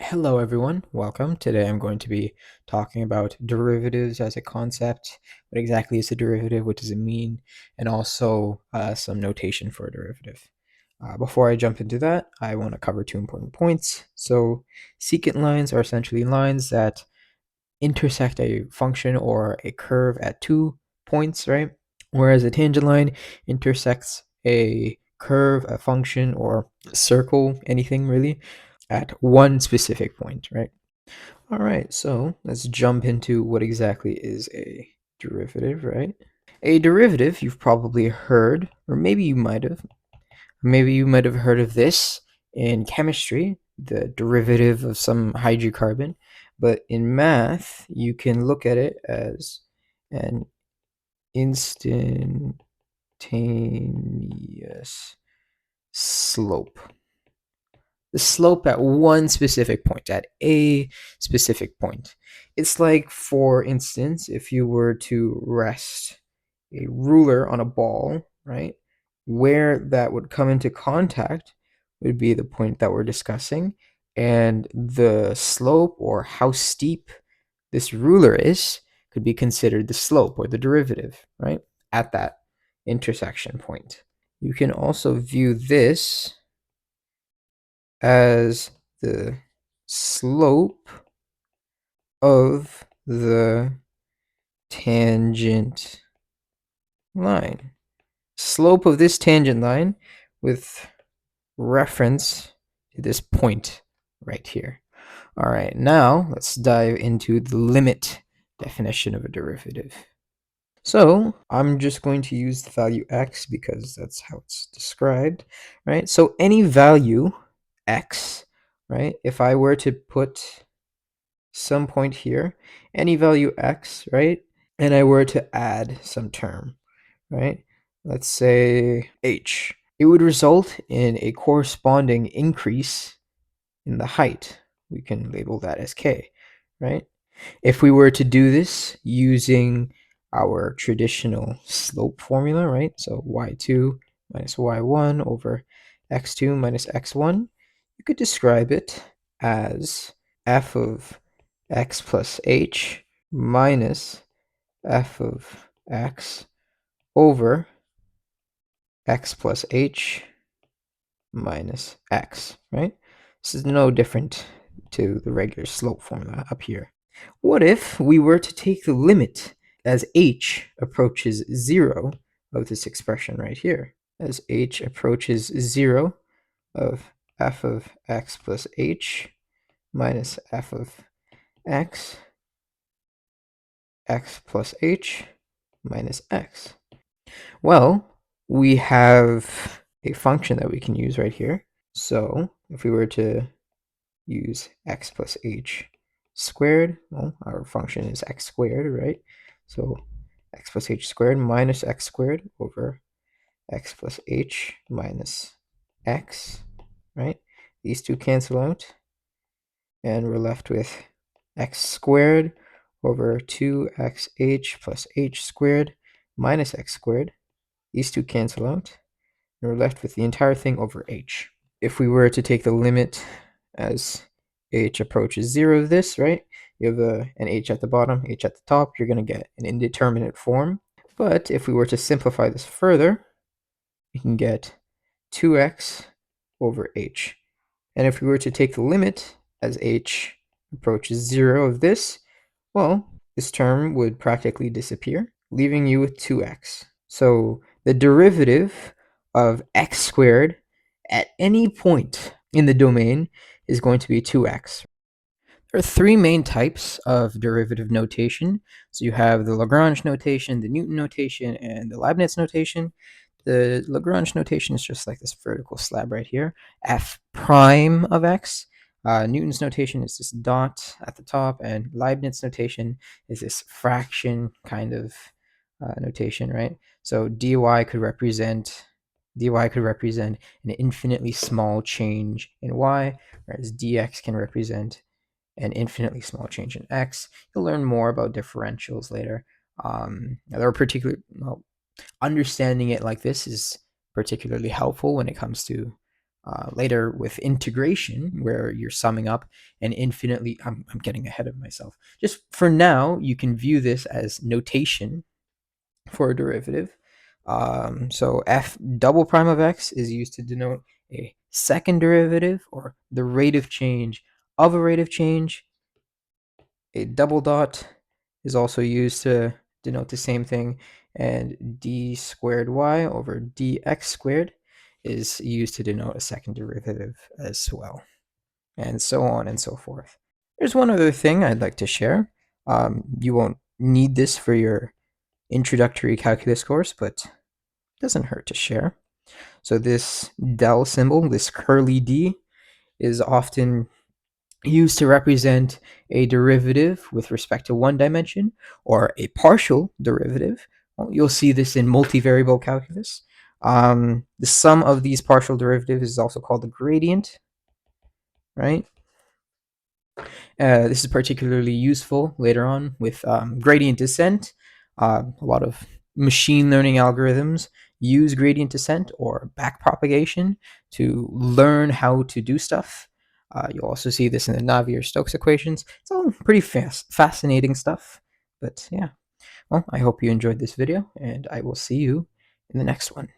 Hello everyone, welcome. Today I'm going to be talking about derivatives as a concept. What exactly is a derivative? What does it mean? And also some notation for a derivative. Before I jump into that, I want to cover two important points. So secant lines are essentially lines that intersect a function or a curve at 2 points, right? Whereas a tangent line intersects a curve, a function, or a circle, anything really, at one specific point, right? All right, so let's jump into what exactly is a derivative, right? A derivative, you've probably heard, or maybe you might have heard of this in chemistry, the derivative of some hydrocarbon, but in math, you can look at it as an instantaneous slope. The slope at one specific point, at a specific point. It's like, for instance, if you were to rest a ruler on a ball, right? Where that would come into contact would be the point that we're discussing, and the slope, or how steep this ruler is, could be considered the slope or the derivative, right? At that intersection point. You can also view this as the slope of the tangent line. Slope of this tangent line with reference to this point right here. All right, now let's dive into the limit definition of a derivative. So I'm just going to use the value x because that's how it's described, right? So any value x, right? If I were to put some point here, any value x, right? And I were to add some term, right? Let's say h. It would result in a corresponding increase in the height. We can label that as k, right? If we were to do this using our traditional slope formula, right? So y2 minus y1 over x2 minus x1, you could describe it as f of x plus h minus f of x over x plus h minus x, right? This is no different to the regular slope formula up here. What if we were to take the limit as h approaches 0 of this expression right here? As h approaches 0 of f of x plus h minus f of x, x plus h minus x. Well, we have a function that we can use right here. So if we were to use x plus h squared, well, our function is x squared, right? So x plus h squared minus x squared over x plus h minus x, right? These two cancel out, and we're left with x squared over 2xh plus h squared minus x squared. These two cancel out, and we're left with the entire thing over h. If we were to take the limit as h approaches 0 of this, right? You have an h at the bottom, h at the top, you're going to get an indeterminate form. But if we were to simplify this further, we can get 2x over h. And if we were to take the limit as h approaches 0 of this, well, this term would practically disappear, leaving you with 2x. So the derivative of x squared at any point in the domain is going to be 2x. There are three main types of derivative notation. So you have the Lagrange notation, the Newton notation, and the Leibniz notation. The Lagrange notation is just like this vertical slab right here, f prime of x. Newton's notation is this dot at the top, and Leibniz notation is this fraction kind of notation, right? So dy could represent an infinitely small change in y, whereas dx can represent an infinitely small change in x. You'll learn more about differentials later. There are understanding it like this is particularly helpful when it comes to later with integration, where you're summing up and infinitely, I'm getting ahead of myself. Just for now, you can view this as notation for a derivative. So f double prime of x is used to denote a second derivative, or the rate of change of a rate of change. A double dot is also used to denote the same thing, and d squared y over dx squared is used to denote a second derivative as well, and so on and so forth. There's one other thing I'd like to share. You won't need this for your introductory calculus course, but it doesn't hurt to share. So this del symbol, this curly d, is often used to represent a derivative with respect to one dimension, or a partial derivative. Well, you'll see this in multivariable calculus. The sum of these partial derivatives is also called the gradient, right? This is particularly useful later on with gradient descent. A lot of machine learning algorithms use gradient descent or backpropagation to learn how to do stuff. You'll also see this in the Navier-Stokes equations. It's all pretty fascinating stuff. But yeah, well, I hope you enjoyed this video, and I will see you in the next one.